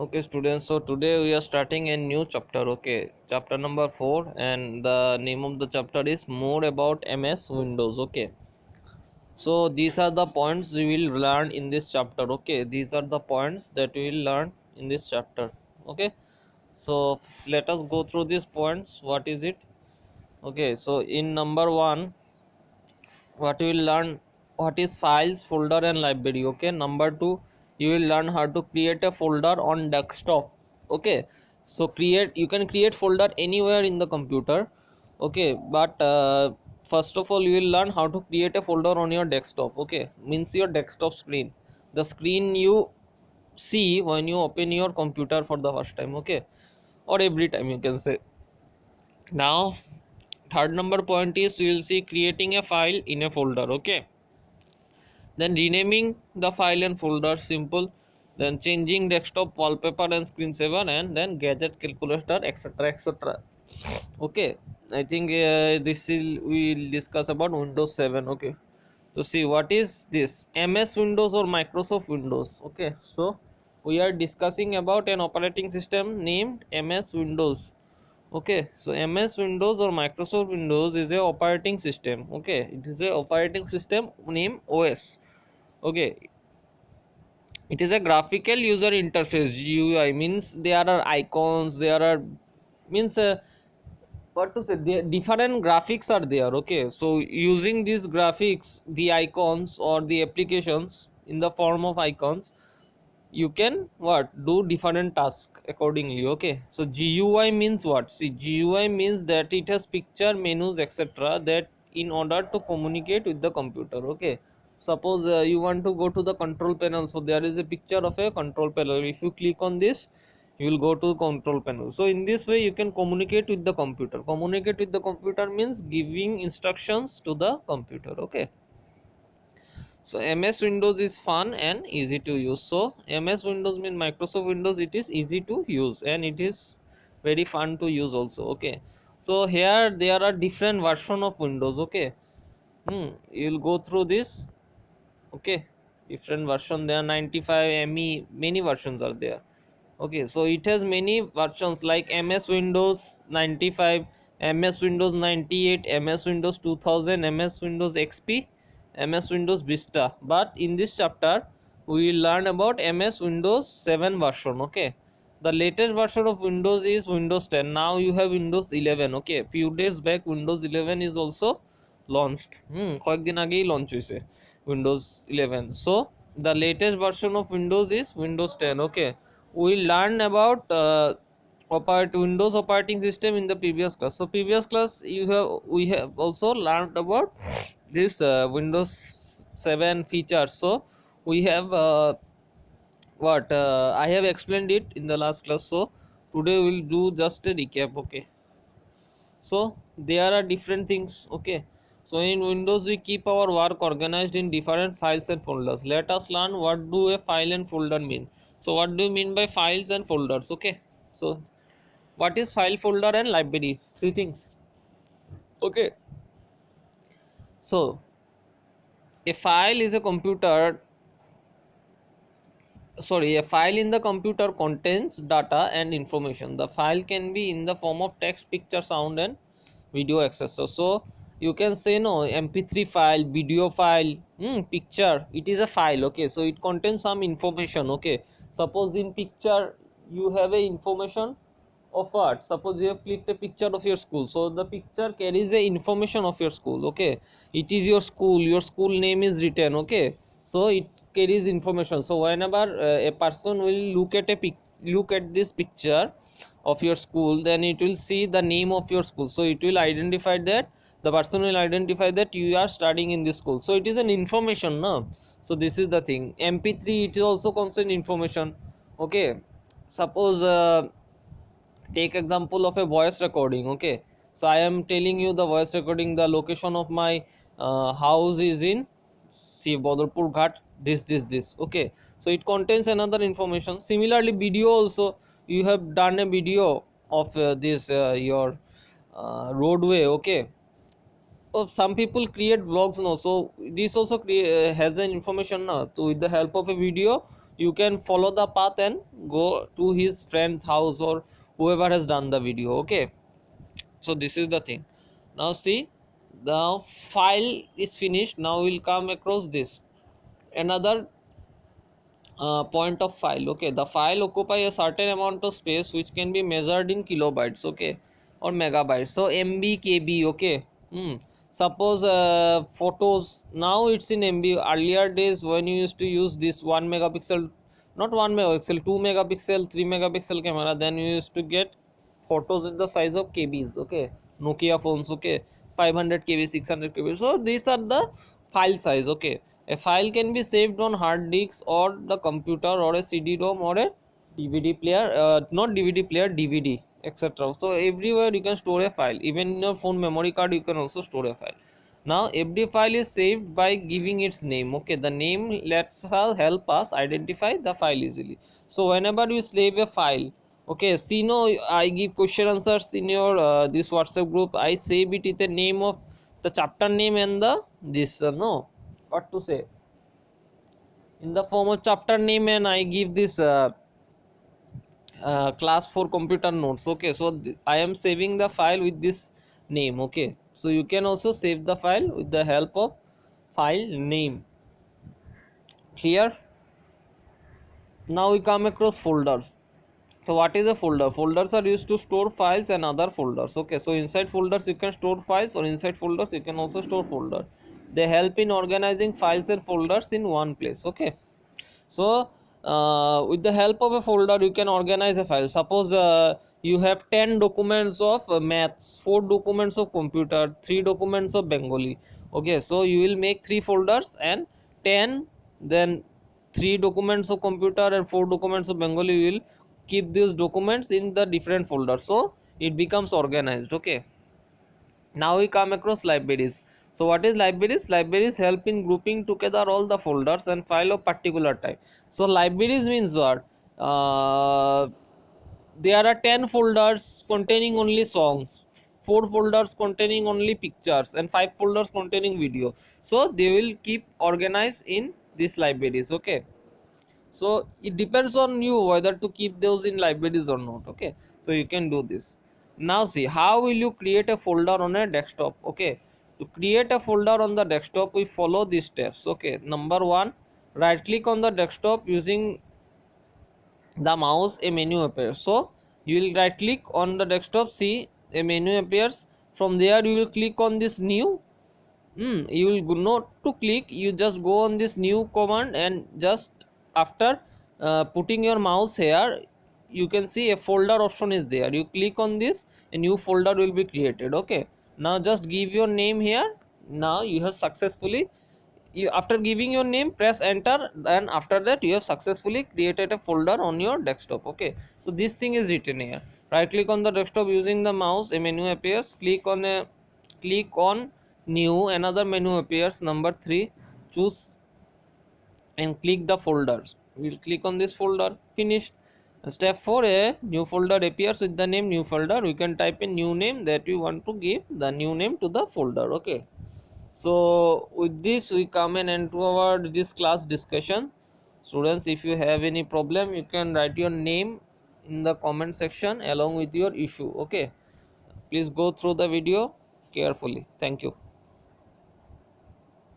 Okay, students. So today we are starting a new chapter. Okay, chapter number 4, and the name of the chapter is more about MS Windows. Okay, so these are the points we will learn in this chapter. Okay, these are the points that we will learn in this chapter. Okay, so let us go through these points. What is it? Okay, so in number 1, what you will learn, what is files, folder and library. Okay, number 2, you will learn how to create a folder on desktop. Okay, so you can create folder anywhere in the computer. Okay, but first of all you will learn how to create a folder on your desktop. Okay, means your desktop screen, the screen you see when you open your computer for the first time. Okay, or every time you can say. Now third number point is you will see creating a file in a folder. Okay, then renaming the file and folder, simple. Then changing desktop wallpaper and screensaver, and then gadget, calculator, etc, etc. Okay, I think this will we will discuss about Windows 7. Okay, so see, what is this, MS Windows or Microsoft Windows? Okay, so we are discussing about an operating system named MS Windows. Okay, so MS Windows or Microsoft Windows is a operating system. Okay, it is a operating system named OS. Okay, it is a graphical user interface. UI means there are icons, there are means what to say, the different graphics are there. Okay, so using these graphics, the icons or the applications in the form of icons, you can what do different tasks accordingly. Okay, so GUI means what? See, GUI means that it has picture, menus, etc, that in order to communicate with the computer. Okay, suppose you want to go to the control panel, so there is a picture of a control panel. If you click on this, you will go to control panel. So in this way you can communicate with the computer. Communicate with the computer means giving instructions to the computer. Okay, so MS Windows is fun and easy to use. So MS Windows means Microsoft Windows, it is easy to use and it is very fun to use also. Okay, so here there are different version of Windows. Okay, you'll go through this. Okay, different version, there are 95 ME, many versions are there. Okay, so it has many versions like MS Windows 95, MS Windows 98, MS Windows 2000, MS Windows XP, MS Windows Vista. But in this chapter we will learn about MS Windows 7 version. Okay, the latest version of Windows is Windows 10. Now you have Windows 11. Okay, few days back Windows 11 is also launched. কয়েকদিন আগেই launch হয়েছে Windows 11. So the latest version of Windows is Windows 10. Okay, we learned about Windows operating system in the previous class. So previous class we have also learned about this Windows 7 features. So we have what I have explained it in the last class. So today we'll do just a recap. Okay, so there are different things. Okay, so in Windows we keep our work organized in different files and folders. Let us learn what do a file and folder mean. So what do you mean by files and folders? Okay, so what is file, folder and library? Three things. Okay, so a file is a computer, sorry, a file in the computer contains data and information. The file can be in the form of text, picture, sound and video accessor. So you can say no, mp3 file, video file, picture, it is a file. Okay, so it contains some information. Okay, suppose in picture you have a information of what, suppose you have clicked a picture of your school, so the picture carries a information of your school. Okay, it is your school name is written. Okay, so it carries information. So whenever a person will look at this picture of your school, then it will see the name of your school. So it will identify that, the person will identify that you are studying in this school. So it is an information, no? So this is the thing. mp3, it is also concern information. Okay, suppose take example of a voice recording. Okay, so I am telling you the voice recording, the location of my house is in see Badurpur Ghat, this. Okay, so it contains another information. Similarly video also, you have done a video of this your roadway. Okay, some people create vlogs now, so this also has an information now. So with the help of a video you can follow the path and go to his friend's house or whoever has done the video. Okay, so this is the thing. Now see, the file is finished. Now we'll come across this another point of file. Okay, the file occupy a certain amount of space which can be measured in kilobytes, okay, or megabytes. So MB, KB, okay. Suppose photos, now it's in MB. Earlier days when you used to use this 1 megapixel, not 1 megapixel, 2 megapixel, 3 megapixel camera, then you used to get photos in the size of KBs, okay. Nokia phones, okay, 500 KB, 600 KB. So these are the file size, okay. A file can be saved on hard disks or the computer or a CD-ROM or a DVD player, not DVD player, DVD, etc. So everywhere you can store a file. Even in your phone memory card, you can also store a file. Now every file is saved by giving its name. Okay, the name lets us help us identify the file easily. So whenever you save a file, okay, see, no, I give question answers in your this WhatsApp group. I save it with the name of the chapter name and the this no, what to say, in the form of chapter name, and I give this class 4 computer notes. Okay, so I am saving the file with this name. Okay, so you can also save the file with the help of file name. Clear? Now we come across folders. So what is a folder? Folders are used to store files and other folders. Okay, so inside folders you can store files, or inside folders you can also store folder. They help in organizing files and folders in one place. Okay, so with the help of a folder you can organize a file. Suppose you have 10 documents of maths, 4 documents of computer, 3 documents of Bengali. Okay, so you will make 3 folders, and 10, then 3 documents of computer and 4 documents of Bengali. You will keep these documents in the different folders, so it becomes organized. Okay, now we come across libraries. So what is libraries? Libraries help in grouping together all the folders and file of particular type. So libraries means what? There are 10 folders containing only songs, 4 folders containing only pictures, and 5 folders containing video. So they will keep organized in these libraries. Okay, so it depends on you whether to keep those in libraries or not. Okay, so you can do this. Now see, how will you create a folder on a desktop? Okay, to create a folder on the desktop we follow these steps. Okay, number 1, right click on the desktop. Using the mouse a menu appears, so you will right click on the desktop, see a menu appears. From there you will click on this new. You will not to click, you just go on this new command, and just after putting your mouse here, you can see a folder option is there. You click on this, a new folder will be created. Okay, now just give your name here. Now you have successfully, you after giving your name, press enter, and after that you have successfully created a folder on your desktop. Okay, so this thing is written here. Right click on the desktop, using the mouse a menu appears. Click on new, another menu appears, number 3, choose and click the folders. We'll click on this folder. Finished. Step 4, a new folder appears with the name new folder. We can type in new name that you want to give the new name to the folder. Okay, so with this we come and end to our this class discussion. Students, if you have any problem, you can write your name in the comment section along with your issue. Okay, please go through the video carefully. Thank you.